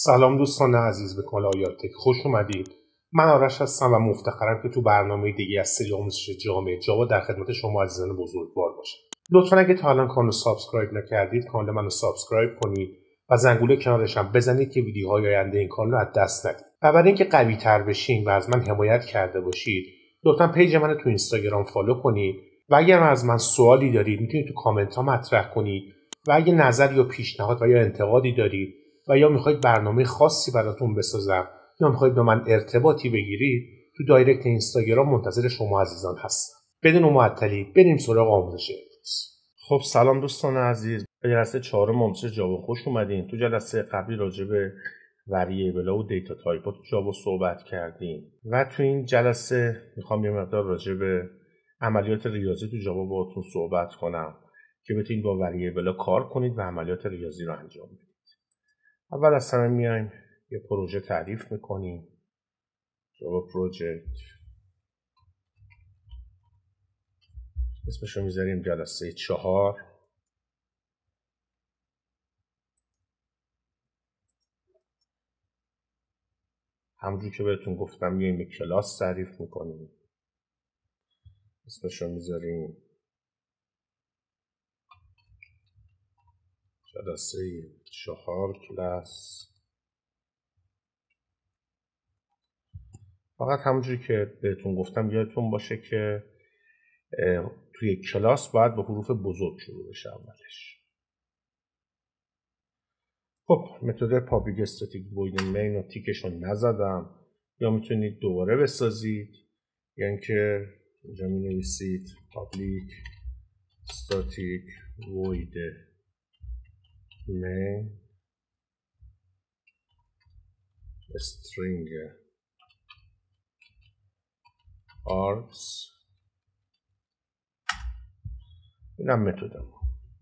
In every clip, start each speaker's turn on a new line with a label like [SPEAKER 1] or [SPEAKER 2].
[SPEAKER 1] سلام دوستان عزیز به کانال آیاتک خوش اومدید. من آرش هستم و مفتخرم که تو برنامه دیگه از سری آموزش جامعه جاوا در خدمت شما عزیزان بزرگوار باشم. لطفا اگه تا الان کانال سابسکرایب نکردید کانال منو سابسکرایب کنید و زنگوله کنارش هم بزنید که ویدیوهای آینده این کانال رو از دست ندید. و برای اینکه قوی تر بشین و از من حمایت کرده باشید لطفا پیج منو تو اینستاگرام فالو کنید و اگر از من سوالی دارید میتونید تو کامنت ها مطرح کنید و اگه نظری یا پیشنهاد و یا انتقادی دارید و یا میخواید برنامه خاصی براتون بسازم یا میخواید با من ارتباطی بگیرید تو دایرکت اینستاگرام منتظر شما عزیزان هستم. بدون معطلی بریم سراغ آموزش امروز. خب سلام دوستان عزیز، به جلسه 4 آموزش جاوا خوش اومدین. تو جلسه قبلی راجع به وریبل و دیتا تایپ تو جاوا صحبت کردیم و تو این جلسه میخوام یه مقدار راجع به عملیات ریاضی تو جاوا باهاتون صحبت کنم که بتونید با وریبل کار کنید و عملیات ریاضی رو انجام بدید. اول از همه میایم یه پروژه تعریف میکنیم. جاوا پروژکت اسمش رو میذاریم جلسه 4. همونجور که بهتون گفتم میایم یک کلاس تعریف میکنیم. اسمش رو میذاریم جلسه 4 کلاس. فقط همونجوری که بهتون گفتم یادتون باشه که توی کلاس باید به حروف بزرگ شروع بشه اولش. خب متد پابلیک استاتیک void main و تیکش رو نزدم، یا میتونید دوباره بسازید یا اینکه اینجا می نویسید پابلیک استاتیک void main string args. اینم متدم.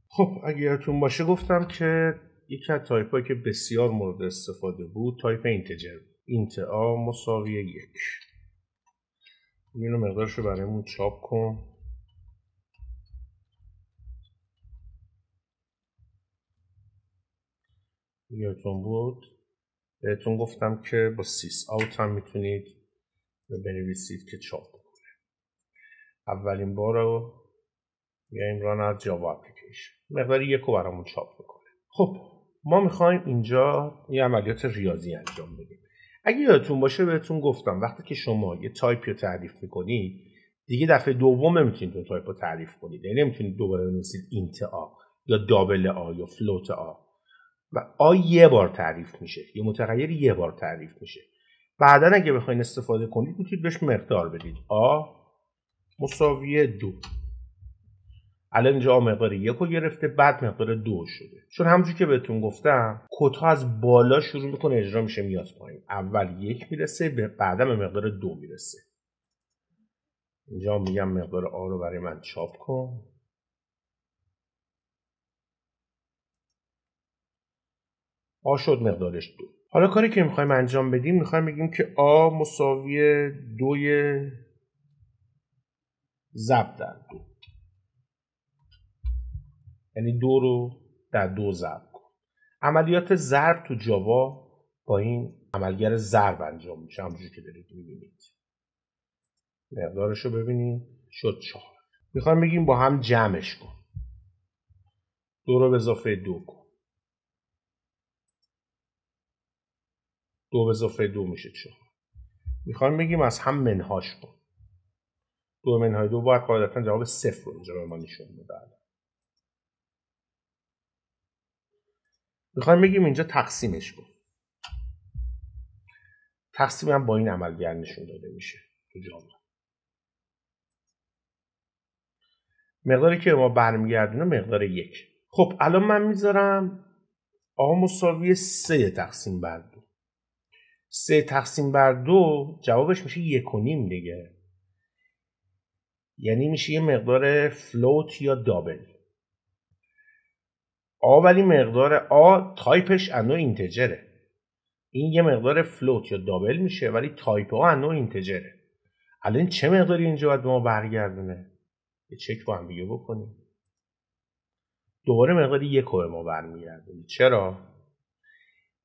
[SPEAKER 1] خب اگه یادتون باشه گفتم که یکی از تایپ هایی که بسیار مورد استفاده بود تایپ اینتجر بود. اینت آ مساوی 1. اینو مقدارش رو برایمون چاپ کن. یادتون بود بهتون گفتم که با سیس آوت هم میتونید بنویسید که چاپ کنه. اولین بار رو میایم ران از جاوا اپلیکیشن مقدار 1 رو برامون چاپ میکنه. خب ما میخوایم اینجا یه عملیات ریاضی انجام بدیم. اگه یادتون باشه بهتون گفتم وقتی که شما یه تایپی رو تعریف میکنید دیگه دفعه دوم نمیتونید اون تایپ رو تعریف کنید. یعنی نمیتونید دوباره بنویسید اینت آ یا دابل آ یا فلوت آ. و آ یه بار تعریف میشه، یه متغیر یه بار تعریف میشه. بعدا اگه بخواید استفاده کنید میتونید بهش مقدار بدید. آ مساوی 2. الان اینجا آ مقدار 1 رو گرفته، بعد مقدار 2 شده. چون همونجوری که بهتون گفتم کدها از بالا شروع میکنه اجرا میشه میاد پایین. اول 1 میرسه، بعدا به مقدار 2 میرسه. اینجا میگم مقدار آ رو برای من چاپ کن. آ شد مقدارش 2. حالا کاری که میخوایم انجام بدیم میخوایم بگیم که آ مساوی 2 ضرب در 2. یعنی 2 رو در 2 ضرب کن. عملیات ضرب تو جاوا با این عملگر ضرب انجام میشه. همونجوری که دارید میبینید مقدارش رو ببینید شد 4. میخوایم بگیم با هم جمعش کن. 2 رو به اضافه 2 کن. 2 به اضافه 2 میشه 4. میخوایم بگیم از هم منهاش کن. 2 منهای 2 باید قاعدتا جواب 0 رو اینجا به ما نشون بده. میخوایم بگیم اینجا تقسیمش کن. تقسیم هم با این عملگر نشون داده میشه تو جاوا. مقداری که ما برمیگردونه مقدار 1. خب الان من میذارم آ مساوی 3 تقسیم بر 2. 3 تقسیم بر 2 جوابش میشه 1.5 دیگه. یعنی میشه یه مقدار فلوت یا دابل. آ ولی مقدار آ تایپش انو اینتجره. این یه مقدار فلوت یا دابل میشه ولی تایپ آ انو اینتجره. الان چه مقداری اینجا باید به ما برگردونه؟ یه چک با هم دیگه بکنیم. دوباره مقداری 1 رو به ما برمیگردونه. چرا؟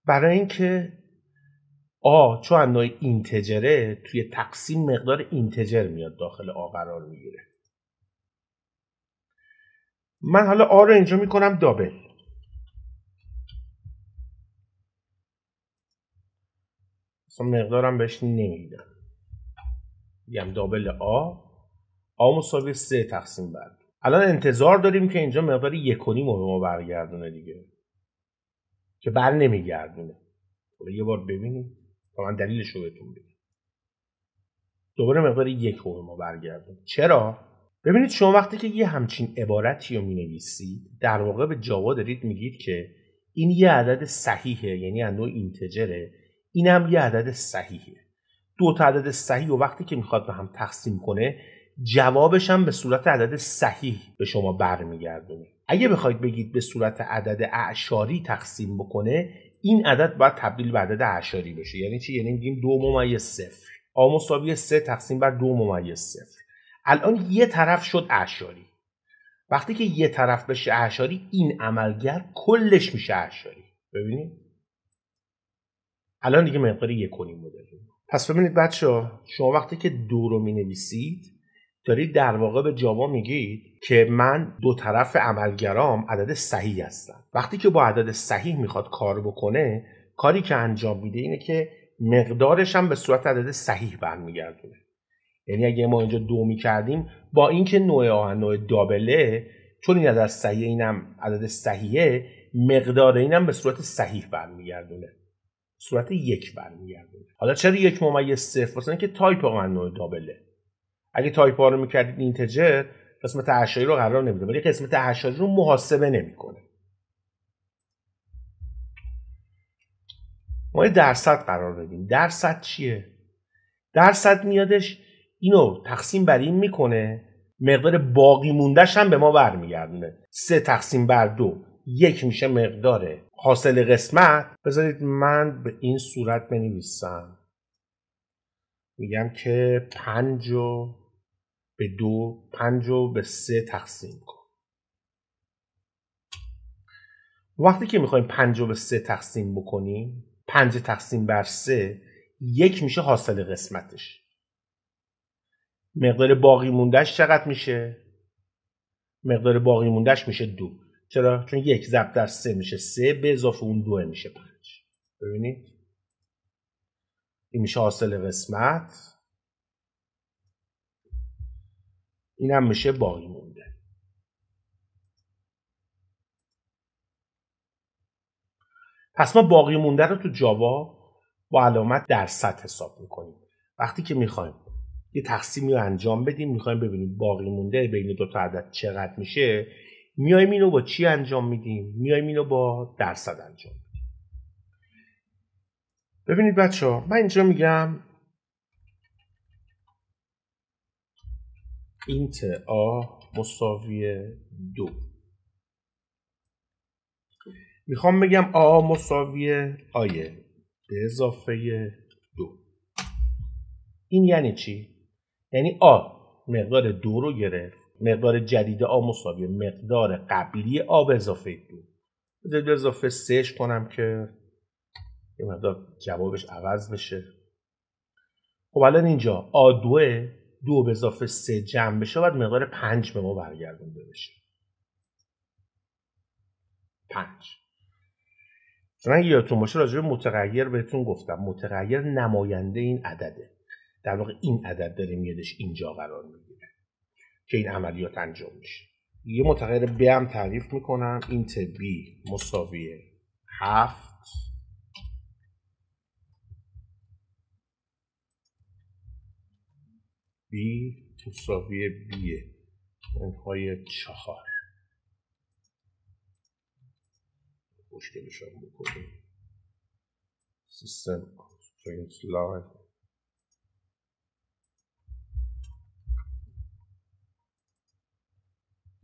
[SPEAKER 1] برای اینکه آ چون از نوع اینتجره توی تقسیم مقدار اینتجر میاد داخل آ قرار میگیره. من حالا آ رو اینجا میکنم دابل. اصلا مقدارم بهش نمیدم. میگم دابل آ مساوی 3 تقسیم بر 2. الان انتظار داریم که اینجا مقدار 1.5 به ما برگردونه دیگه. که بر نمیگردونه. یه بار ببینید تا من دلیلش رو بهتون بگم. دوباره مقدار 1 به ما برگردونه. چرا؟ ببینید شما وقتی که یه همچین عبارتی رو می‌نویسید در واقع به جاوا دارید میگید که این یه عدد صحیحه، یعنی از نوع اینتجره، این هم یه عدد صحیحه. دو تا عدد صحیح و وقتی که میخواد به هم تقسیم کنه جوابش هم به صورت عدد صحیح به شما برمیگردونه. اگه بخواید بگید به صورت عدد اعشاری تقسیم بکنه این عدد باید تبدیل به عدد اعشاری بشه. یعنی چی؟ یعنی میگیم 2/0. آ مساوی 3 تقسیم بر 2/0. الان یه طرف شد اعشاری. وقتی که یه طرف بشه اعشاری این عملگر کلش میشه اعشاری. ببینید الان دیگه مقدار 1.5 داریم. پس ببینید بچه‌ها شما وقتی که 2 رو می‌نویسید دارید در واقع به جاوا میگید که من دو طرف عملگرام عدد صحیح هستن. وقتی که با عدد صحیح میخواد کار بکنه کاری که انجام میده اینه که مقدارش هم به صورت عدد صحیح برمیگردونه. یعنی اگه ما اینجا 2 میکردیم با اینکه نوع آ نوع دابله چون این عدد صحیحه اینم عدد صحیحه مقدار اینم به صورت صحیح برمیگردونه. صورت 1 برمیگردونه. حالا چرا 1/0؟ واسه اینکه تایپ آ نوع دابله. اگه تایپ ها رو میکردید اینتجر قسمت اعشاری رو قرار نمیده ولی قسمت اعشاری رو محاسبه نمیکنه. ما درصد قرار بدیم. درصد چیه؟ درصد میادش اینو تقسیم بر این میکنه مقدار باقی موندهش هم به ما برمیگردونه. 3 تقسیم بر 2 1 میشه مقدار حاصل قسمت. بذارید من به این صورت بنویسم. میگم که 5 به 2 5 به 3 تقسیم کن. وقتی که میخوایم 5 به 3 تقسیم بکنیم 5 تقسیم بر 3 1 میشه حاصل قسمتش. مقدار باقی موندهش چقدر میشه؟ مقدار باقی موندهش میشه 2. چرا؟ چون 1 ضرب در 3 میشه 3 به اضافه اون 2 میشه 5. ببینید این میشه حاصل قسمت. این هم میشه باقی مونده. پس ما باقی مونده رو تو جاوا با علامت درصد حساب میکنیم. وقتی که میخوایم یه تقسیمی رو انجام بدیم میخوایم ببینیم باقی مونده بین دو تا عدد چقدر میشه میایم اینو با چی انجام میدیم؟ میایم اینو با درصد انجام میدیم. ببینید بچه‌ها من اینجا میگم اینت آ مساوی 2. میخوام بگم آ مساوی آیه به اضافه 2. این یعنی چی؟ یعنی آ مقدار 2 رو گرفت. مقدار جدید آ مساوی مقدار قبلی آ به اضافه 2. بذارید به اضافه 3 کنم که یه مقدار جوابش عوض بشه. خب الان اینجا آ 2 به اضافه 3 جمع بشه باید مقدار 5 به ما برگردونده بشه. 5. من یادتون باشه راجع به متغیر بهتون گفتم متغیر نماینده این عدده. در واقع این عدد داره میادش اینجا قرار میگیره که این عملیات انجام میشه. یه متغیر ب هم تعریف میکنم اینت بی مساوی 7 بی مساوی بی منهای 4 مشکلش هم بکنیم سیستم پرینت لاین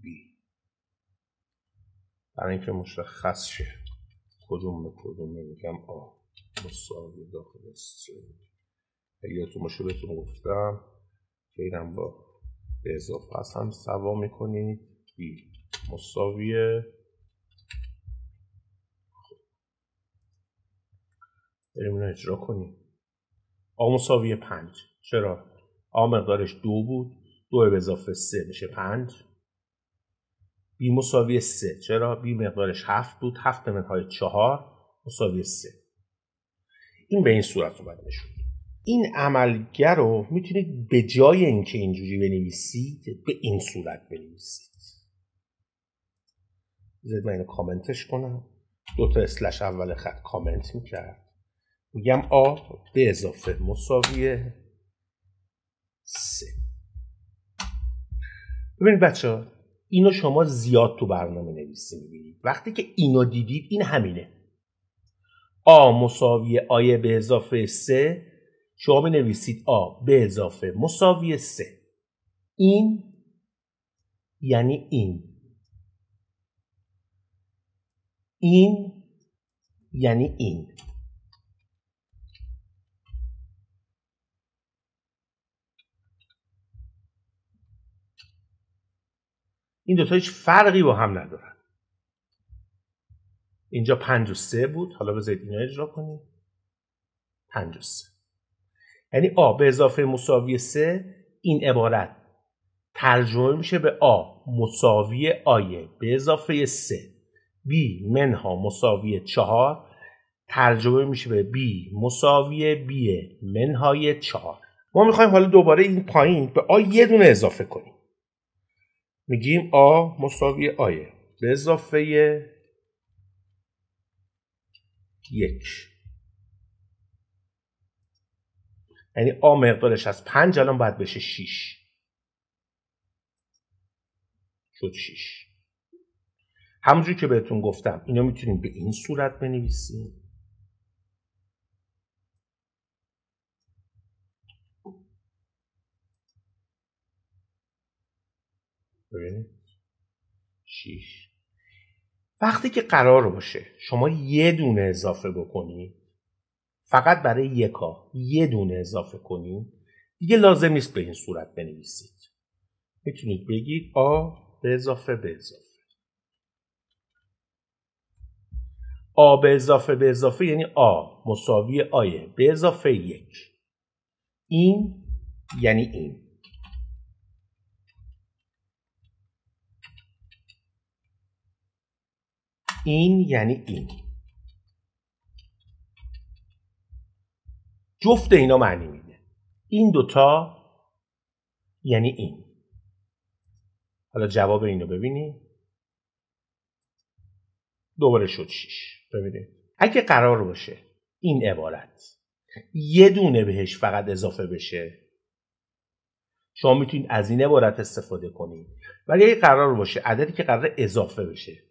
[SPEAKER 1] بی برای اینکه مشخص شه کدوم به کدوم میگم آ مساوی داخل استرینگ. یادتون باشه بهتون گفتم که اینم با به اضافه از هم سوا میکنید. بی مساوی بریم اینو اجرا کنیم. آ مساوی 5. چرا؟ آ مقدارش 2 بود، 2 به اضافه 3 میشه 5. بی مساوی 3. چرا؟ بی مقدارش 7 بود، 7 به منهای 4 مساوی 3. این به این صورت اومد نشون. این عملگر رو میتونید به جای اینکه اینجوری بنویسید به این صورت بنویسید. بذارید من اینو کامنتش کنم. 2 تا اسلش اول خط کامنت میکرد. میگم آ به اضافه مساوی 3. ببینید بچه، اینو شما زیاد تو برنامه نویسی میبینید. وقتی که اینو دیدید این همینه. آ مساوی آی به اضافه 3. شما بنویسید آ به اضافه مساوی 3. این یعنی این. این یعنی این. این دوتا هیچ فرقی با هم ندارن. اینجا 5 و 3 بود. حالا بذارید اینا اجرا کنیم. 5 و 3. یعنی آ به اضافه مساوی 3 این عبارت ترجمه میشه به آ مساوی آی به اضافه 3. بی منها مساوی 4 ترجمه میشه به بی مساوی بی منهای 4. ما میخوایم حالا دوباره این پایین به آ یه دونه اضافه کنیم. میگیم آ مساوی آی به اضافه 1. یعنی آ مقدارش از 5 الان باید بشه 6. شد 6. همونجور که بهتون گفتم اینا میتونیم به این صورت بنویسیم. ببینید 6. وقتی که قرار باشه شما یه دونه اضافه بکنید، فقط برای یکا یه دونه اضافه کنید، دیگه لازم نیست به این صورت بنویسید. میتونید بگید آ به اضافه به اضافه. آ به اضافه یعنی آ مساوی آی به اضافه 1. این یعنی این. این یعنی این. جفت اینا معنی میده. این دوتا یعنی این. حالا جواب اینو ببینید. دوباره شد 6. ببینید اگه قرار باشه این عبارت یه دونه بهش فقط اضافه بشه، شما میتونید از این عبارت استفاده کنید. ولی اگه قرار باشه عددی که قرار اضافه بشه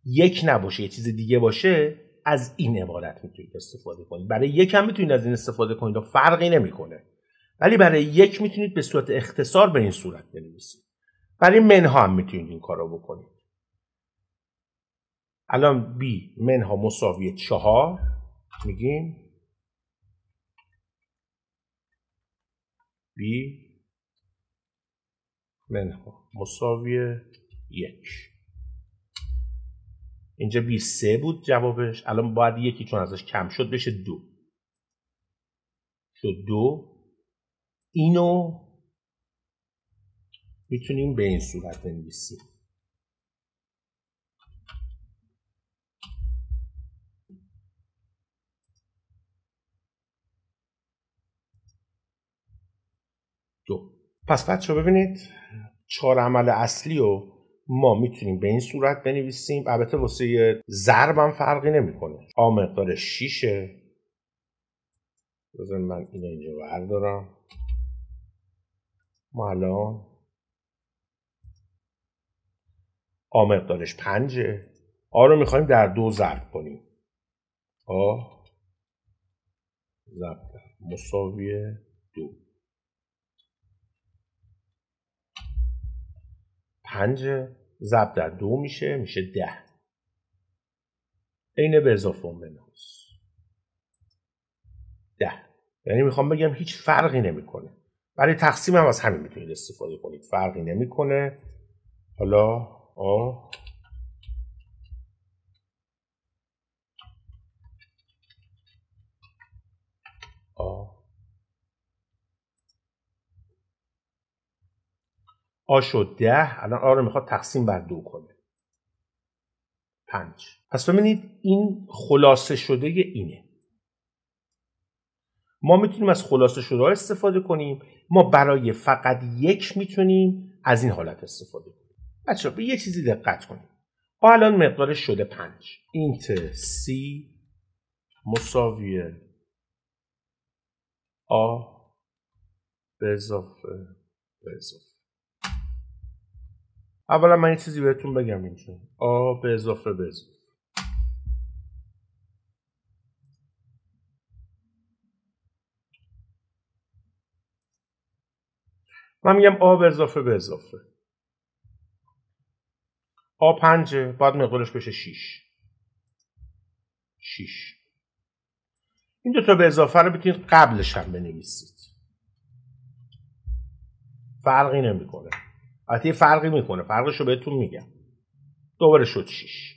[SPEAKER 1] یک نباشه، یه چیز دیگه باشه، از این عبارت میتونید استفاده کنید. برای یک هم میتونید از این استفاده کنید و فرقی نمیکنه. ولی برای یک میتونید به صورت اختصار به این صورت بنویسید. برای منها هم میتونید این کارو بکنید. الان بی منها مساوی 4 میگیم بی منها مساوی 1. اینجا بی 3 بود جوابش. الان باید یکی چون ازش کم شد بشه 2. شد 2. اینو میتونیم به این صورت بنویسیم. پس بچه ببینید 4 عمل اصلی رو ما میتونیم به این صورت بنویسیم. البته واسه ضرب هم فرقی نمیکنه. آ مقدار 6. بذارید من اینو اینجا بردارم. ما الان آ مقدارش 5. آ رو میخوایم در 2 ضرب کنیم. آ ضرب مساوی 2. 5 ضرب در 2 میشه 10. عین به اضافه و مناس 10. یعنی میخوام بگم هیچ فرقی نمیکنه. برای تقسیم هم از همین میتونید استفاده کنید. فرقی نمیکنه. حالا آ آ شد 10. الان آ رو میخواد تقسیم بر 2 کنه. 5. پس ببینید این خلاصه شده اینه. ما میتونیم از خلاصه شده ها استفاده کنیم. ما برای فقط یک میتونیم از این حالت استفاده کنیم. بچه‌ها به یه چیزی دقت کنیم. آ الان مقدارش شده 5. اینت C مساوی آ به اضافه به اضافه. اولا من یه چیزی بهتون بگم اینجا. آ به اضافه به اضافه. من میگم آ به اضافه به اضافه. آ 5 باید مقدارش بشه 6. 6. این دوتا به اضافه رو بتونید قبلش هم بنویسید. فرقی نمیکنه. البته فرقی میکنه. فرقش رو بهتون میگم. دوباره شد 6.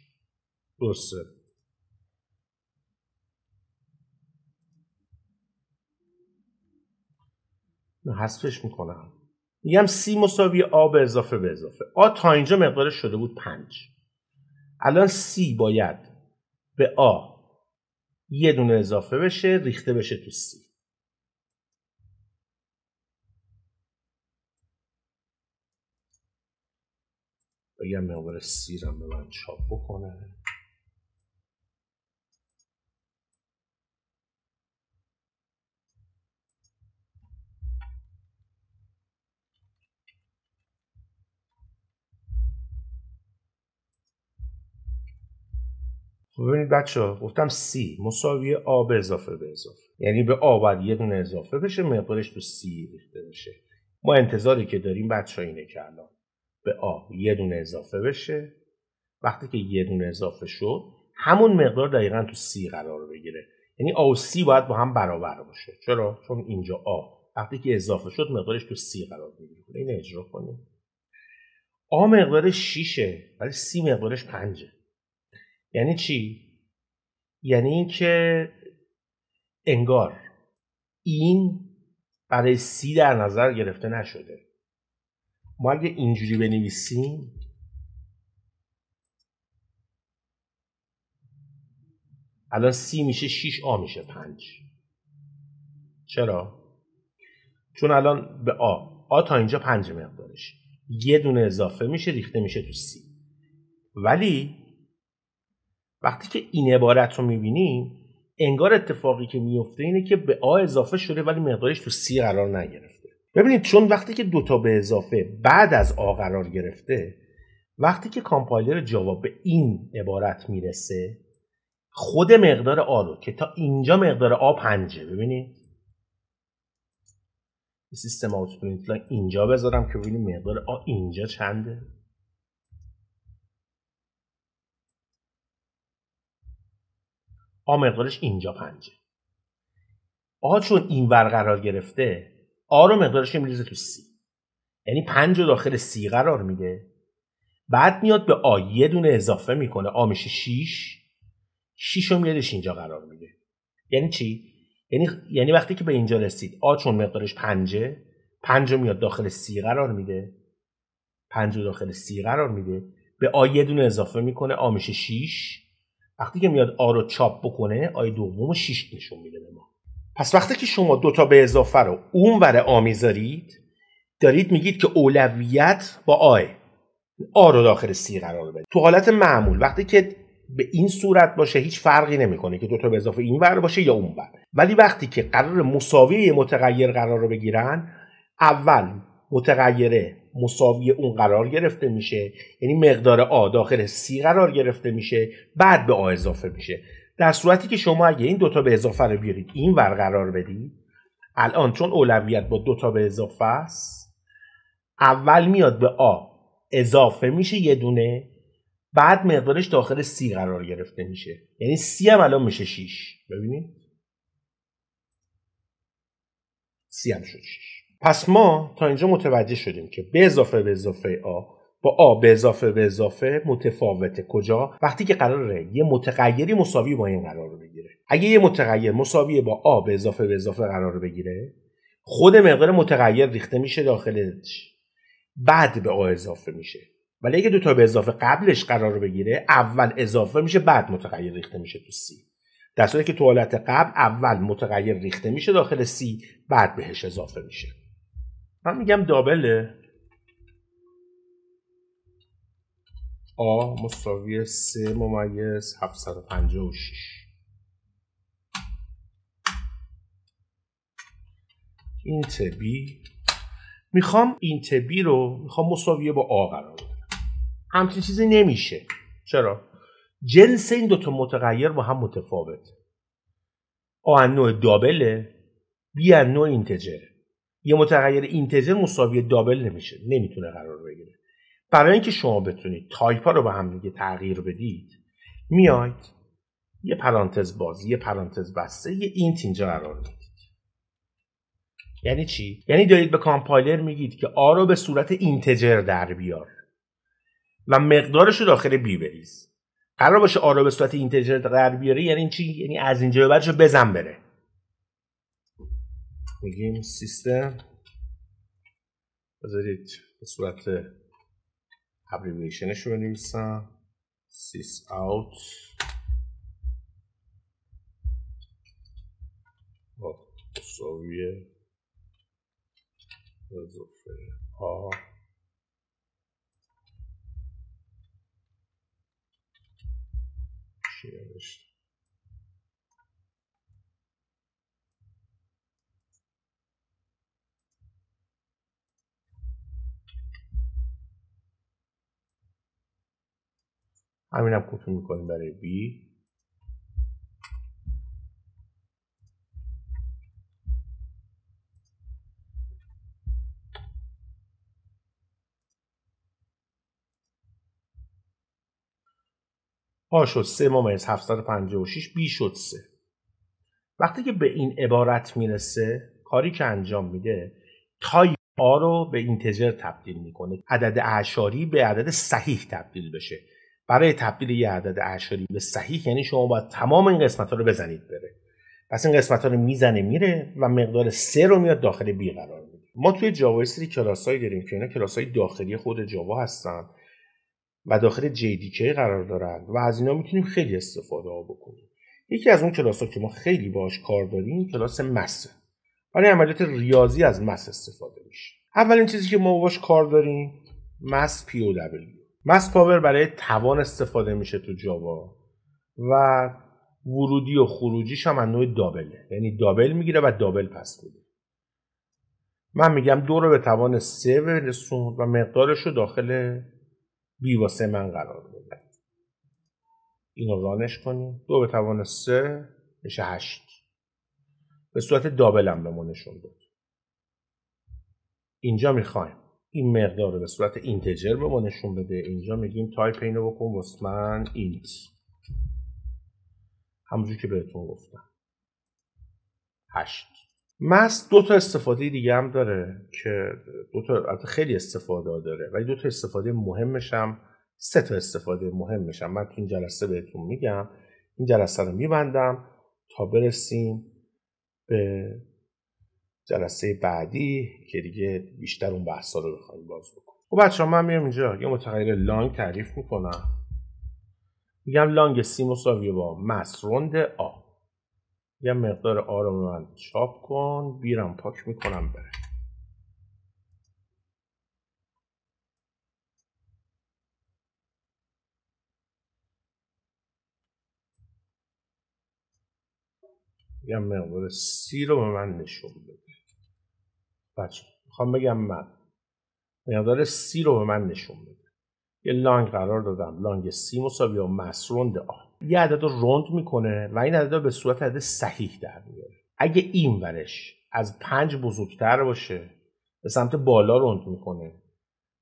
[SPEAKER 1] درسته. من حذفش میکنم. میگم C مساوی آ به اضافه به اضافه. آ تا اینجا مقدارش شده بود 5. الان C باید به آ یه دونه اضافه بشه، ریخته بشه تو C. بگم مقدار C رو به من چاپ بکنه. خب ببینید بچه‌ها گفتم C مساوی آ به اضافه به اضافه. یعنی به آ باید یه دونه اضافه بشه، مقدارش تو C ریخته بشه. ما انتظاری که داریم بچه‌ها اینه که الان به آ یه دونه اضافه بشه. وقتی که یه دونه اضافه شد همون مقدار دقیقاً تو C قرار بگیره. یعنی آ و C باید با هم برابر باشه. چرا؟ چون اینجا آ وقتی که اضافه شد مقدارش تو C قرار میگیره. اینو اجرا کنیم. آ مقدارش 6 ولی C مقدارش 5. یعنی چی؟ یعنی اینکه انگار این برای C در نظر گرفته نشده. ما اگه اینجوری بنویسیم الان C میشه 6 آ میشه 5. چرا؟ چون الان به آ تا اینجا 5 مقدارش یه دونه اضافه میشه، ریخته میشه تو C. ولی وقتی که این عبارت رو میبینیم انگار اتفاقی که میفته اینه که به آ اضافه شده ولی مقدارش تو C قرار نگرفته. ببینید چون وقتی که دوتا به اضافه بعد از آ قرار گرفته، وقتی که کامپایلر جاوا به این عبارت میرسه خود مقدار آ رو که تا اینجا مقدار آ 5، ببینید سیستم اوت پرینت لاین اینجا بذارم که ببینید مقدار آ اینجا چنده. آ مقدارش اینجا 5. آ چون این ور قرار گرفته آ رو مقدارش میریزه تو C. یعنی 5 رو داخل C قرار میده. بعد میاد به آ یه دونه اضافه میکنه. آ میشه 6. 6 رو میادش اینجا قرار میده. یعنی چی؟ یعنی وقتی که به اینجا رسید آ چون مقدارش 5 رو میاد داخل C قرار میده. 5 رو داخل C قرار میده. به آ یه دونه اضافه میکنه. آ میشه 6. وقتی که میاد آ رو چاپ بکنه آی دومو 6 نشون میده به ما. پس وقتی که شما دوتا به اضافه رو اون ور آ میذارید دارید میگید که اولویت با آ رو داخل C قرار بده. تو حالت معمول وقتی که به این صورت باشه هیچ فرقی نمیکنه که دوتا به اضافه این ور باشه یا اون ور. ولی وقتی که قرار مساوی متغیر قرار رو بگیرن اول متغیر مساوی اون قرار گرفته میشه، یعنی مقدار آ داخل C قرار گرفته میشه، بعد به آ اضافه میشه. در صورتی که شما اگه این دوتا به اضافه رو بیارید این ور قرار بدید، الان چون اولویت با دوتا به اضافه است اول میاد به آ اضافه میشه یه دونه، بعد مقدارش داخل C قرار گرفته میشه. یعنی C هم الان میشه 6. ببینید C هم شد 6. پس ما تا اینجا متوجه شدیم که به اضافه آ با آ به اضافه متفاوته. کجا؟ وقتی که قراره یه متغیری مساوی با این قرار رو بگیره. اگه یه متغیر مساوی با آ به اضافه قرار رو بگیره خود مقدار متغیر ریخته میشه داخلش.
[SPEAKER 2] بعد به آ اضافه میشه. ولی اگه 2 تا به اضافه قبلش قرار بگیره اول اضافه میشه بعد متغیر ریخته میشه تو سی. در صورتی که تو حالت قبل اول متغیر ریخته میشه داخل سی بعد بهش اضافه میشه. من میگم دابله آ مساوی 3 ممیز 756. اینت بی میخوام اینت بی رو مساویه با آ قرار بدم. همچین چیزی نمیشه. چرا؟ جنس این 2 تا متغیر با هم متفاوته. آ از نوع دابله، بی از نوع اینتجره. یه متغیر اینتجر مساوی دابل نمیشه، نمیتونه قرار بگیره. برای اینکه شما بتونید تایپا رو به هم دیگه تغییر بدید، میاید یه پرانتز باز، یه پرانتز بسته، یه اینت اینجا قرار میدید. یعنی چی؟ یعنی دارید به کامپایلر میگید که آ رو به صورت اینتجر در بیار و مقدارش رو داخل بی بریز. قرار باشه آ رو به صورت اینتجر در بیاره یعنی چی؟ یعنی از اینجا به بعدش رو بزن بره. میگیم سیستم، بذارید به صورت ابریویشنش رو بنویسم، sys out مساوی اضافه آ همینم کپی میکنیم برای بی. آ شد 3 ممیز 756، بی شد 3. وقتی که به این عبارت میرسه کاری که انجام میده تایپ آ رو به اینتجر تبدیل میکنه، عدد اعشاری به عدد صحیح تبدیل بشه. برای تبدیل یه عدد اعشاری به صحیح یعنی شما باید تمام این قسمت ها رو بزنید بره. پس این قسمت ها رو میزنه میره و مقدار 3 رو میاد داخل بی قرار میده. ما توی جاوا سری کلاسایی داریم که اینا کلاسای داخلی خود جاوا هستن و داخل JDK قرار دارن و از اینا میتونیم خیلی استفاده بکنیم. یکی از اون کلاس‌ها که ما خیلی باهاش کار داریم کلاس مس. برای عملیات ریاضی از مس استفاده میشه. اولین چیزی که ما باهاش کار داریم مس POW. مس پاور برای توان استفاده میشه تو جاوا و ورودی و خروجیش هم از نوع دابله، یعنی دابل میگیره و دابل پس میده. من میگم 2 رو به توان 3 برسون و مقدارش رو داخل بی واسه من قرار بده. اینو رانش کنیم. 2 به توان 3 میشه 8. به صورت دابل هم به ما نشون داد. اینجا میخوایم این مقدار رو به صورت اینتجر به ما نشون بده. اینجا میگیم تایپ اینو بکن واسه من اینت، همونجوری که بهتون گفتم 8. مس 2 تا استفاده دیگه هم داره که 2 تا البته خیلی استفاده داره ولی 2 تا استفاده مهمش هم 3 تا استفاده مهمش هم من تو این جلسه بهتون میگم. این جلسه رو میبندم تا برسیم به جلسه بعدی که دیگه بیشتر اون بحثا رو بخوایم باز بکنیم. خب بچه‌ها من میام اینجا یه متغیر لانگ تعریف میکنم. میگم لانگ سی مساویه با مس روند آ. یه مقدار آ رو من چاپ کن، بیرم پاک میکنم بره. یه مقدار سی رو به من نشون بده. بچه میخوام بگم من مقدار سی رو به من نشون بده. یه لانگ قرار دادم، لانگ سی مساویه با مس روند آ. یه عدد رو روند میکنه و این عدد رو به صورت عدد صحیح در میاره. اگه این ورش از 5 بزرگتر باشه به سمت بالا روند میکنه،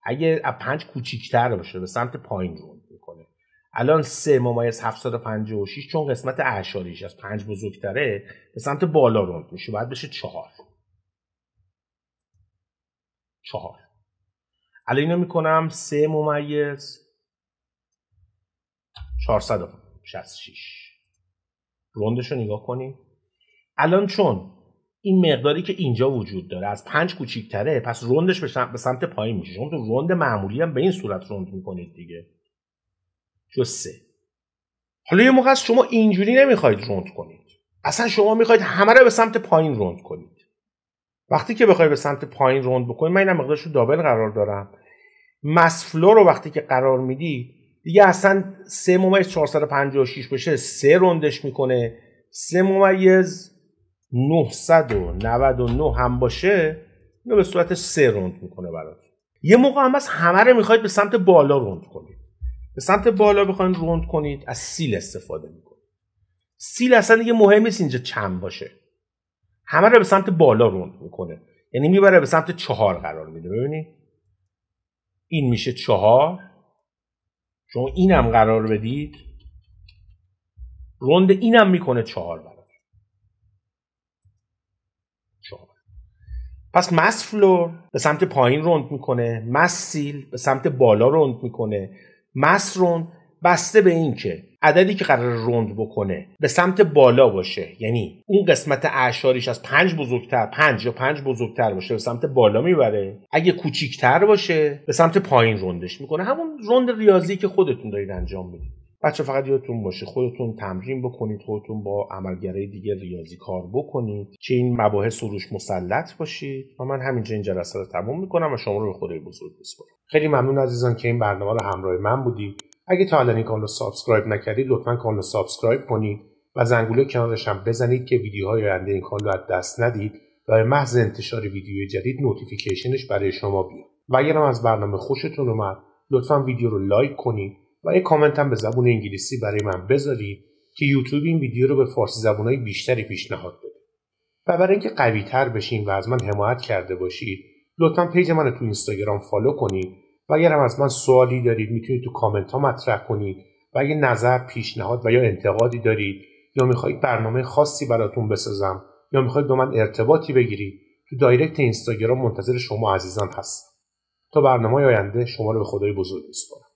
[SPEAKER 2] اگه از 5 کوچیکتر باشه به سمت پایین روند میکنه. الان 3 ممیز 756 چون قسمت اعشاریش از 5 بزرگتره به سمت بالا روند میشه، باید بشه 4. الان اینو میکنم 3 ممیز 466. روندش رو نگاه کنیم. الان چون این مقداری که اینجا وجود داره از 5 کوچیک‌تره، پس روندش به سمت پایین میشه. شما تو روند معمولی هم به این صورت روند میکنید دیگه، جز 3. حالا یه موقع شما اینجوری نمیخواید روند کنید، اصلا شما میخواید همه رو به سمت پایین روند کنید. وقتی که بخواید به سمت پایین روند بکنید، من اینم مقدارش رو دابل قرار دارم. مس فلو رو وقتی که قرار میدی دیگه اصلا 3.456 بشه 3 روندش میکنه، 3.999 هم باشه اینو به صورت 3 روند میکنه برات. یه موقع هم همه رو میخواید به سمت بالا روند کنید. به سمت بالا بخواید روند کنید از سیل استفاده میکنید. سیل اصلا دیگه مهم نیست اینجا چند باشه، همه رو به سمت بالا روند میکنه، یعنی میبره به سمت 4 قرار میده. ببینید این میشه 4، شما اینم قرار بدید روند اینم میکنه 4 برات. 4. پس مس فلور به سمت پایین روند میکنه، مس سیل به سمت بالا روند میکنه، مس روند بسته به این که عددی که قرار روند بکنه به سمت بالا باشه، یعنی اون قسمت اعشاریش از 5 بزرگتر 5 یا 5 بزرگتر باشه به سمت بالا میبره، اگه کوچیکتر باشه به سمت پایین روندش میکنه. همون روند ریاضی که خودتون دارید انجام میدید. بچه فقط یادتون باشه خودتون تمرین بکنید، خودتون با عملگرای دیگه ریاضی کار بکنید که این مباحث روش مسلط باشید. و من همینجا این جلسه رو تموم میکنم و شما رو به خدای بزرگ بسپارم.
[SPEAKER 1] خیلی ممنون عزیزان که این برنامه رو همراه من بودید. اگه تا الان این کانال رو سابسکرایب نکردید لطفاً کانال رو سابسکرایب کنید و زنگوله کنارش هم بزنید که ویدیوهای آینده این کانال رو از دست ندید و به محض انتشار ویدیوی جدید نوتیفیکیشنش برای شما بیاد. و اگرم از برنامه خوشتون اومد لطفاً ویدیو رو لایک کنید و یک کامنت هم به زبان انگلیسی برای من بذارید که یوتیوب این ویدیو رو به فارسی زبانهای بیشتری پیشنهاد بده. و برای اینکه قوی‌تر بشین و از من حمایت کرده باشید لطفاً پیج من رو تو اینستاگرام فالو کنید و اگر هم از من سوالی دارید میتونید تو کامنت ها مطرح کنید و اگه نظر، پیشنهاد و یا انتقادی دارید یا میخواهید برنامه خاصی براتون بسازم یا میخواهید با من ارتباطی بگیرید تو دایرکت اینستاگرام منتظر شما عزیزان هستم. تا برنامه آینده شما رو به خدای بزرگ میسپارم.